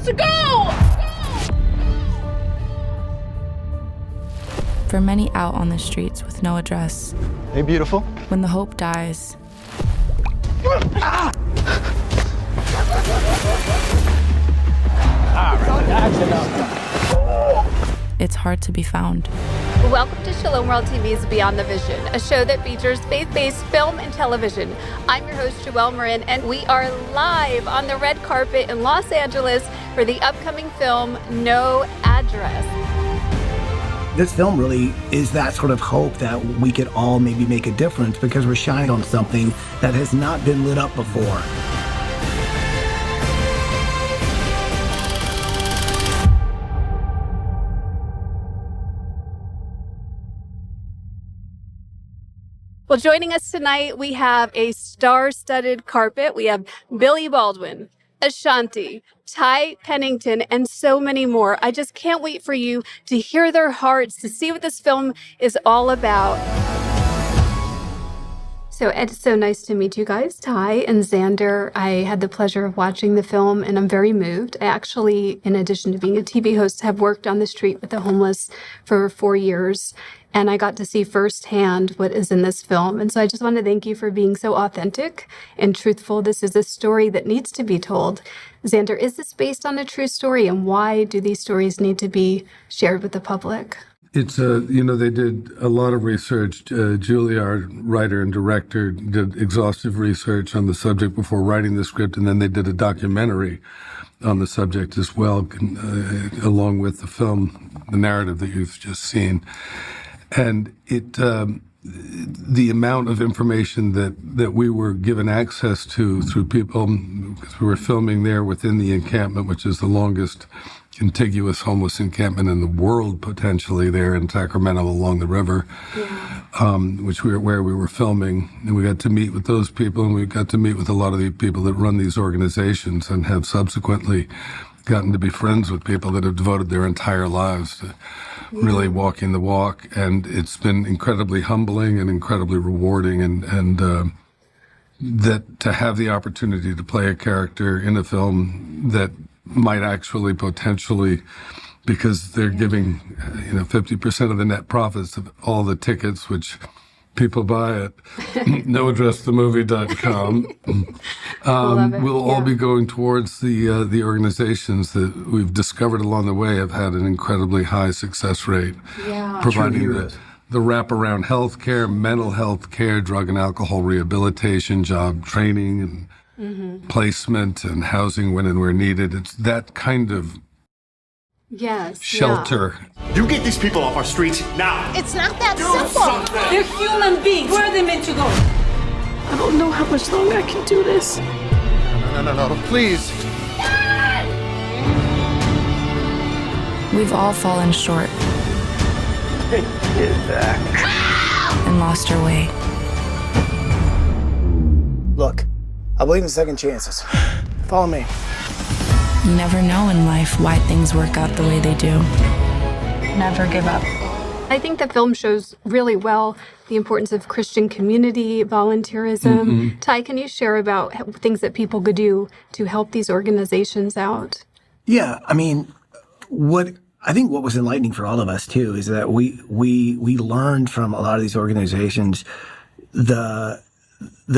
to go! For many out on the streets with no address, Hey, beautiful. when the hope dies, it's hard to be found. Welcome to Shalom World TV's Beyond the Vision, a show that features faith-based film and television. I'm your host, Joelle Maryn, and we are live on the red carpet in Los Angeles for the upcoming film, No Address. This film really is that sort of hope that we could all maybe make a difference because we're shining on something that has not been lit up before. Well, joining us tonight, we have a star-studded carpet. We have William Baldwin, Ashanti, Pennington, and so many more. I just can't wait for you to hear their hearts, to see what this film is all about. So it's so nice to meet you guys, Ty and Xander. I had the pleasure of watching the film, and I'm very moved. I actually, in addition to being a TV host, have worked on the street with the homeless for 4 years. And I got to see firsthand what is in this film. And so I just want to thank you for being so authentic and truthful. This is a story that needs to be told. Xander, is this based on a true story? And why do these stories need to be shared with the public? It's they did a lot of research. Julia, our writer and director, did exhaustive research on the subject before writing the script. And then they did a documentary on the subject as well, along with the film, the narrative that you've just seen. And the amount of information that we were given access to through people, because we were filming there within the encampment, which is the longest contiguous homeless encampment in the world, potentially there in Sacramento along the river, where we were filming. And we got to meet with those people, and we got to meet with a lot of the people that run these organizations and have subsequently gotten to be friends with people that have devoted their entire lives to really walking the walk. And it's been incredibly humbling and incredibly rewarding. And that to have the opportunity to play a character in a film that might actually potentially, because they're giving 50% of the net profits of all the tickets, which people buy at noaddressthemovie.com. We'll all be going towards the organizations that we've discovered along the way have had an incredibly high success rate, providing the wraparound health care, mental health care, drug and alcohol rehabilitation, job training, and placement, and housing when and where needed. It's that kind of shelter. You get these people off our streets now. It's not that simple. They're human beings. Where are they meant to go? I don't know how much longer I can do this. No, please. we've all fallen short Get back. and lost our way. Look, I believe in second chances. Follow me. You never know in life why things work out the way they do. Never give up. I think the film shows really well the importance of Christian community, volunteerism. Mm-hmm. Ty, can you share about things that people could do to help these organizations out? Yeah, I mean, what was enlightening for all of us too is that we learned from a lot of these organizations the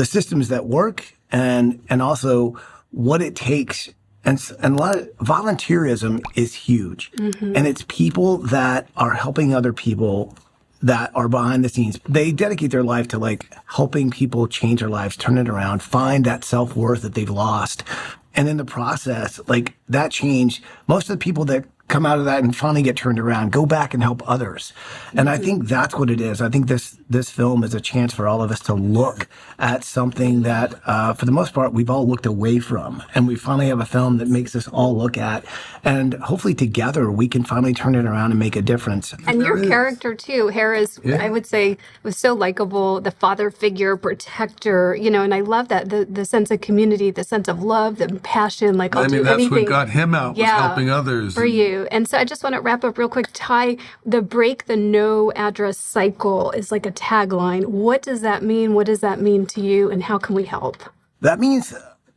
systems that work and also what it takes. And a lot of volunteerism is huge. Mm-hmm. And it's people that are helping other people that are behind the scenes. They dedicate their life to like helping people change their lives, turn it around, find that self-worth that they've lost. And in the process, like that change, most of the people that come out of that and finally get turned around, go back and help others. And I think that's what it is. I think this film is a chance for all of us to look at something that, for the most part, we've all looked away from. And we finally have a film that makes us all look at. And hopefully together we can finally turn it around and make a difference. And your character too, Harris, I would say, was so likable, the father figure, protector, and I love that, the sense of community, the sense of love, the passion, like I'll do that's anything. what got him out, was helping others. For you. And so I just want to wrap up real quick. Ty, the break the no address cycle is like a tagline. What does that mean? What does that mean to you? And how can we help? That means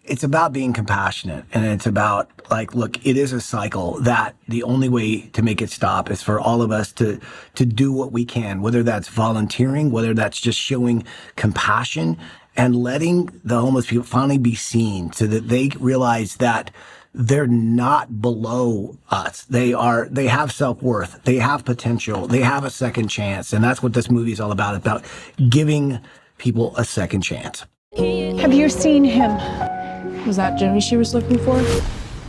it's about being compassionate, and it's about like, look, it is a cycle that the only way to make it stop is for all of us to do what we can, whether that's volunteering, whether that's just showing compassion and letting the homeless people finally be seen so that they realize that they're not below us. They have self-worth. They have potential. They have a second chance. And that's what this movie is all about giving people a second chance. Have you seen him? Was that Jimmy she was looking for?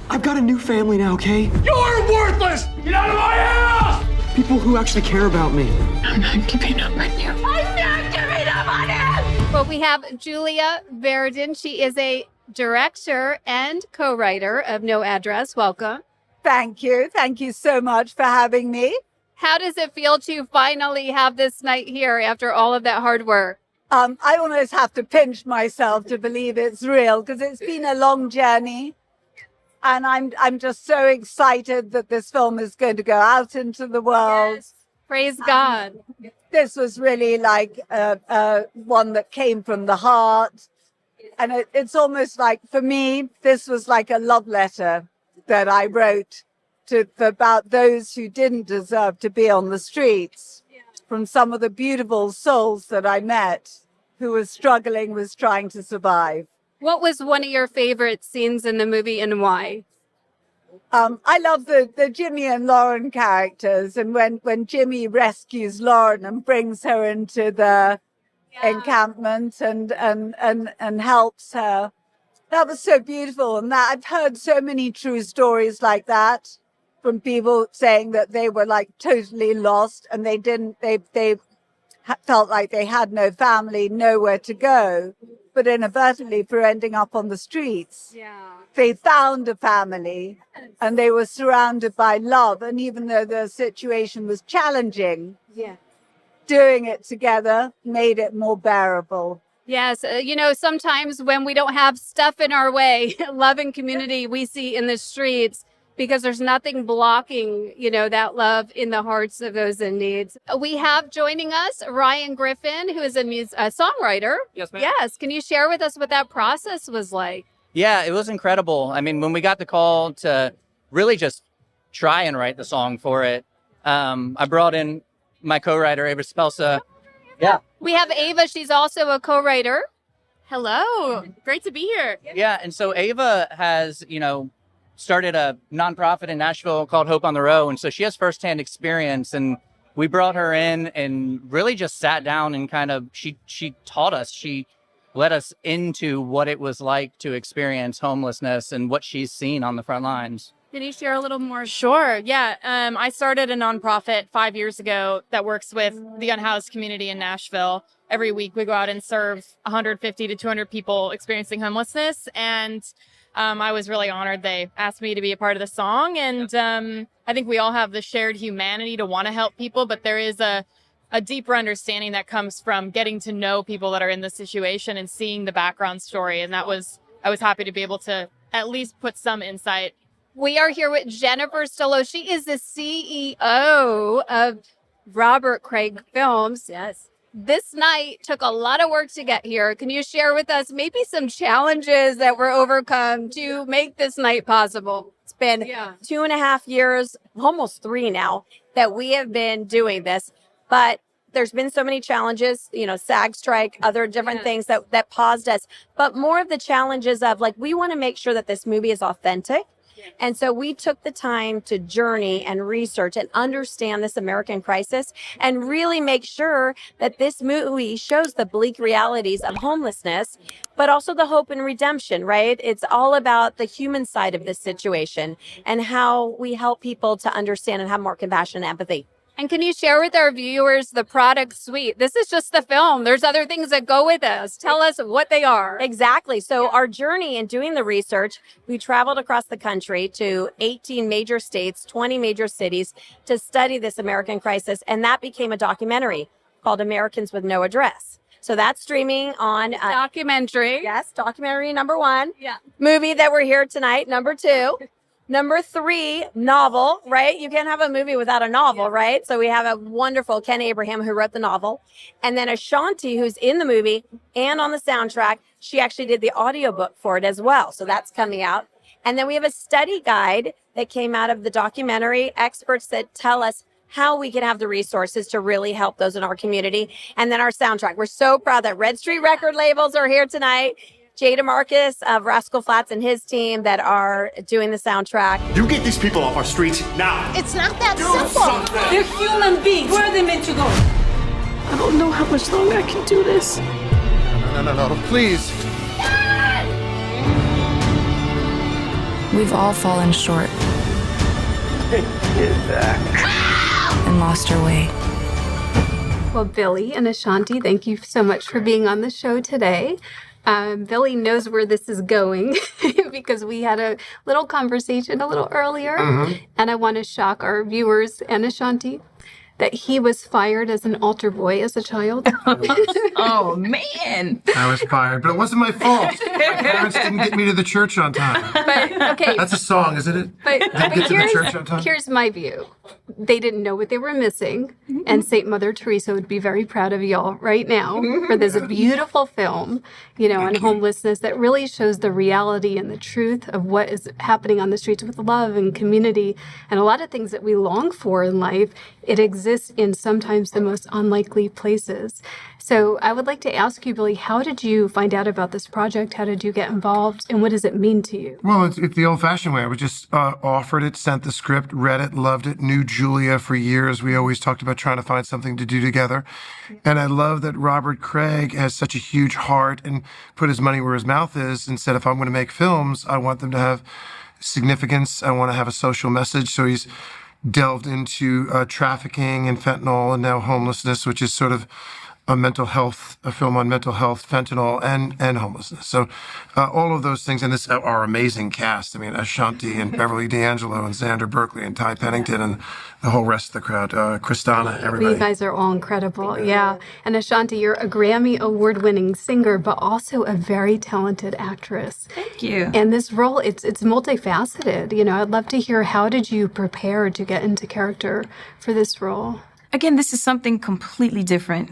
I've got a new family now, okay? You're worthless! Get out of my house! People who actually care about me. I'm not giving up on you. Well, we have Julia Verdin. She is a director and co-writer of No Address. Welcome. Thank you. Thank you so much for having me. How does it feel to finally have this night here after all of that hard work? I almost have to pinch myself to believe it's real because it's been a long journey. And I'm just so excited that this film is going to go out into the world. Yes. Praise God. This was really like one that came from the heart. And it's almost like, for me, this was like a love letter that I wrote about those who didn't deserve to be on the streets, from some of the beautiful souls that I met who were struggling with trying to survive. What was one of your favorite scenes in the movie and why? I love the Jimmy and Lauren characters, and when Jimmy rescues Lauren and brings her into the encampment and helps her. That was so beautiful. And that I've heard so many true stories like that from people saying that they were like totally lost and they felt like they had no family, nowhere to go, but inadvertently for ending up on the streets. They found a family and they were surrounded by love. And even though the situation was challenging, doing it together made it more bearable. Yes. Sometimes when we don't have stuff in our way, love and community we see in the streets because there's nothing blocking, that love in the hearts of those in need. We have joining us Ryan Griffin, who is a songwriter. Yes, ma'am. Yes. Can you share with us what that process was like? Yeah, it was incredible. I mean, when we got the call to really just try and write the song for it, I brought in my co-writer, Ava Spelsa. Yeah. We have Ava. She's also a co-writer. Hello. Great to be here. Yeah, and so Ava has, started a nonprofit in Nashville called Hope on the Row, and so she has firsthand experience, and we brought her in and really just sat down and kind of, she taught us, she led us into what it was like to experience homelessness and what she's seen on the front lines. Can you share a little more? Sure. Yeah. I started a nonprofit 5 years ago that works with the unhoused community in Nashville. Every week we go out and serve 150 to 200 people experiencing homelessness. And I was really honored they asked me to be a part of the song. And I think we all have the shared humanity to want to help people, but there is a deeper understanding that comes from getting to know people that are in this situation and seeing the background story. And I was happy to be able to at least put some insight. We are here with Jennifer Stolo. She is the CEO of Robert Craig Films. Yes. This night took a lot of work to get here. Can you share with us maybe some challenges that were overcome to make this night possible? It's been 2.5 years, almost 3 now, that we have been doing this. But there's been so many challenges, SAG strike, other different things that paused us. But more of the challenges of we want to make sure that this movie is authentic. And so we took the time to journey and research and understand this American crisis and really make sure that this movie shows the bleak realities of homelessness, but also the hope and redemption, right? It's all about the human side of this situation and how we help people to understand and have more compassion and empathy. And can you share with our viewers the product suite? This is just the film. There's other things that go with this. Tell us what they are. Exactly. So our journey in doing the research, we traveled across the country to 18 major states, 20 major cities to study this American crisis. And that became a documentary called Americans with No Address. So that's streaming on... documentary. Yes, documentary number 1. Yeah. Movie that we're here tonight, number 2. Number 3, novel, right? You can't have a movie without a novel, right? So we have a wonderful Ken Abraham who wrote the novel. And then Ashanti, who's in the movie and on the soundtrack. She actually did the audiobook for it as well. So that's coming out. And then we have a study guide that came out of the documentary, experts that tell us how we can have the resources to really help those in our community. And then our soundtrack. We're so proud that Red Street Record Labels are here tonight. Jada Marcus of Rascal Flatts and his team that are doing the soundtrack. You get these people off our streets now. It's not that simple. They're human beings. Where are they meant to go? I don't know how much longer I can do this. No, please. We've all fallen short Get back. and lost our way. Well, Billy and Ashanti, thank you so much for being on the show today. Billy knows where this is going because we had a little conversation a little earlier, and I want to shock our viewers and Ashanti that he was fired as an altar boy as a child. Oh, man. I was fired, but it wasn't my fault. My parents didn't get me to the church on time. But, okay. That's a song, isn't it? But Get to the church on time? here's my view. They didn't know what they were missing, and St. Mother Teresa would be very proud of y'all right now for this beautiful film, on homelessness that really shows the reality and the truth of what is happening on the streets with love and community and a lot of things that we long for in life. It exists in sometimes the most unlikely places. So I would like to ask you, Billy, how did you find out about this project? How did you get involved? And what does it mean to you? Well, it's the old-fashioned way. I was just offered it, sent the script, read it, loved it, knew Julia for years. We always talked about trying to find something to do together. And I love that Robert Craig has such a huge heart and put his money where his mouth is and said, if I'm going to make films, I want them to have significance. I want to have a social message. So he's delved into trafficking and fentanyl and now homelessness, which is sort of a film on mental health, fentanyl, and homelessness. So all of those things, and this our amazing cast. I mean, Ashanti and Beverly D'Angelo and Xander Berkeley and Ty Pennington and the whole rest of the crowd, Kristana, everybody. You guys are all incredible, yeah. And Ashanti, you're a Grammy award-winning singer, but also a very talented actress. Thank you. And this role, it's multifaceted. I'd love to hear, how did you prepare to get into character for this role? Again, this is something completely different,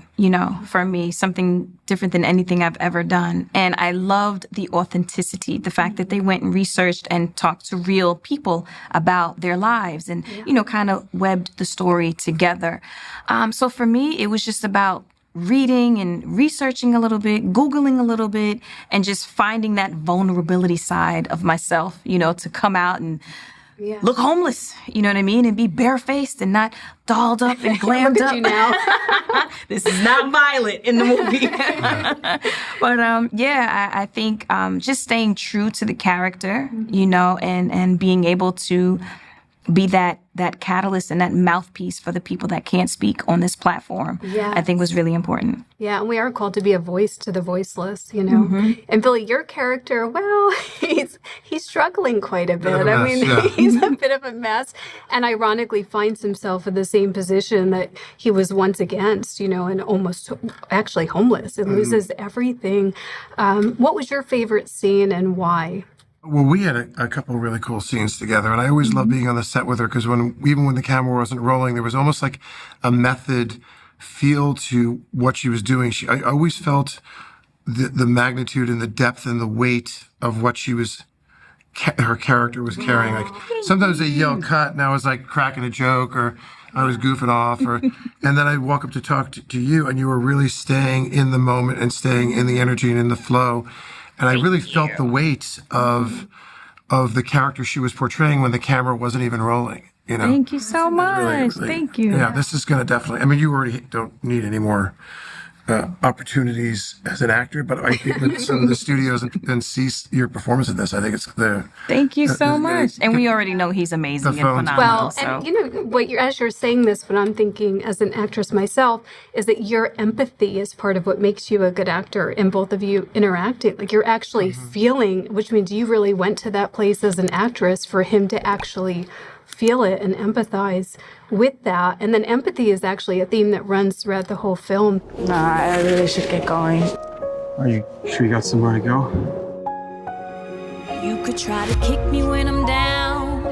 for me, something different than anything I've ever done. And I loved the authenticity, the fact that they went and researched and talked to real people about their lives and, kind of webbed the story together. So for me, it was just about reading and researching a little bit, Googling a little bit, and just finding that vulnerability side of myself, to come out and look homeless, you know what I mean? And be barefaced and not dolled up and glammed Look up. at you now. This is not violent in the movie. But I think just staying true to the character, and being able to be that catalyst and that mouthpiece for the people that can't speak on this platform, I think was really important. Yeah, and we are called to be a voice to the voiceless, And Billy, your character, well, he's struggling quite a bit. He's a bit of a mess, and ironically finds himself in the same position that he was once against, and almost actually homeless and loses everything. What was your favorite scene and why? Well, we had a couple of really cool scenes together, and I always loved being on the set with her because even when the camera wasn't rolling, there was almost like a method feel to what she was doing. I always felt the magnitude and the depth and the weight of what her character was carrying. Like sometimes they yell cut, and I was like cracking a joke or I was goofing off, and then I'd walk up to talk to you, and you were really staying in the moment and staying in the energy and in the flow. And I really felt the weight of the character she was portraying when the camera wasn't even rolling. Thank you so much. Really, thank you. Yeah, this is going to definitely. You already don't need any more opportunities as an actor, but I think with some of the studios and see your performance in this, I think it's there. Thank you so much. And we already know he's amazing and phenomenal. Well, and as you're saying this, what I'm thinking as an actress myself is that your empathy is part of what makes you a good actor, and both of you interacting. Like you're actually feeling, which means you really went to that place as an actress for him to actually feel it and empathize with that. And then empathy is actually a theme that runs throughout the whole film. Nah, I really should get going. Are you sure you got somewhere to go? You could try to kick me when I'm down,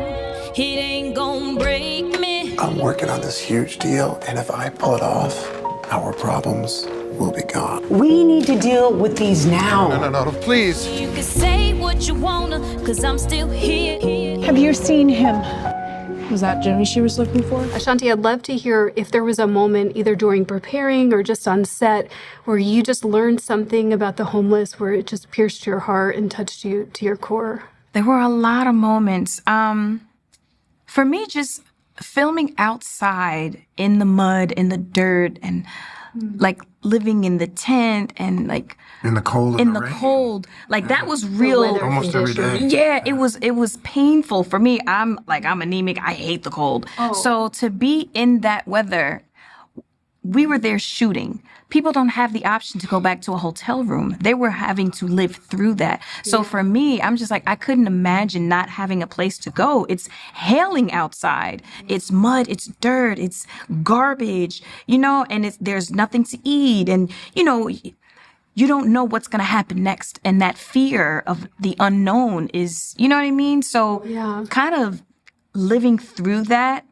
I'm working on this huge deal, and if I pull it off, our problems will be gone. We need to deal with these now. No, please. You can say what you wanna, cause I'm still here. Have you seen him? Was that Jimmy she was looking for? Ashanti, I'd love to hear if there was a moment either during preparing or just on set where you just learned something about the homeless where it just pierced your heart and touched you to your core. There were a lot of moments. For me, just filming outside in the mud, in the dirt, and like living in the tent and like in the cold. Cold. Like that was real. Almost every day. Yeah, it was painful for me. I'm anemic. I hate the cold. Oh. So to be in that weather, we were there shooting. People don't have the option to go back to a hotel room. They were having to live through that. So for me, I'm just like, I couldn't imagine not having a place to go. It's hailing outside. It's mud, it's dirt, it's garbage, and there's nothing to eat. And, you don't know what's going to happen next. And that fear of the unknown is, you know what I mean? So kind of living through that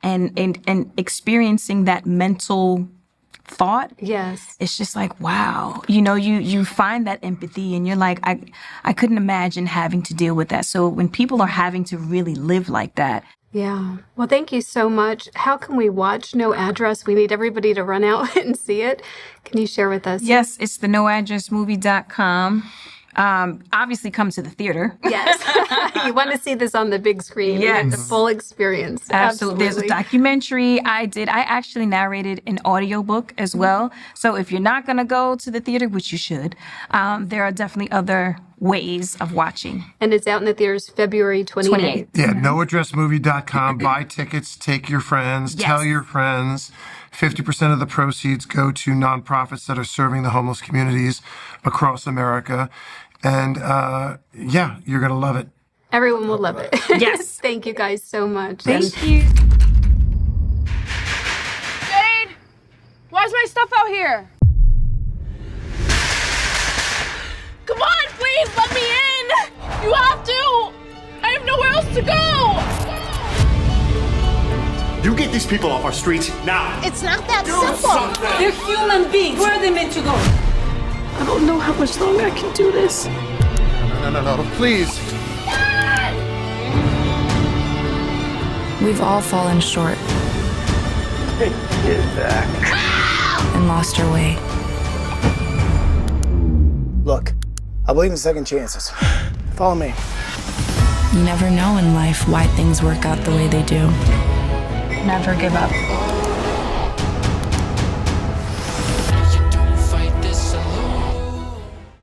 and experiencing that mental thought. Yes. It's just like, wow. You find that empathy and you're like, I couldn't imagine having to deal with that. So when people are having to really live like that. Yeah. Well, thank you so much. How can we watch No Address? We need everybody to run out and see it. Can you share with us? Yes, it's the noaddressmovie.com. Obviously come to the theater. Yes. You want to see this on the big screen. Yes. And the full experience. Absolutely. There's a documentary I actually narrated an audiobook as well. So if you're not going to go to the theater, which you should, there are definitely other ways of watching. And it's out in the theaters February 28th. Yeah, noaddressmovie.com. Buy tickets, take your friends, tell your friends. 50% of the proceeds go to nonprofits that are serving the homeless communities across America. And you're going to love it. Everyone will love it. Yes. Thank you guys so much. Thank you. Jade! Why's my stuff out here? Come on, please, let me in! You have to! I have nowhere else to go! You get these people off our streets now. It's not that Do simple. something. They're human beings. Where are they meant to go? I don't know how much longer I can do this. No, please. We've all fallen short. Get back. And lost our way. Look, I believe in second chances. Follow me. You never know in life why things work out the way they do. Never give up.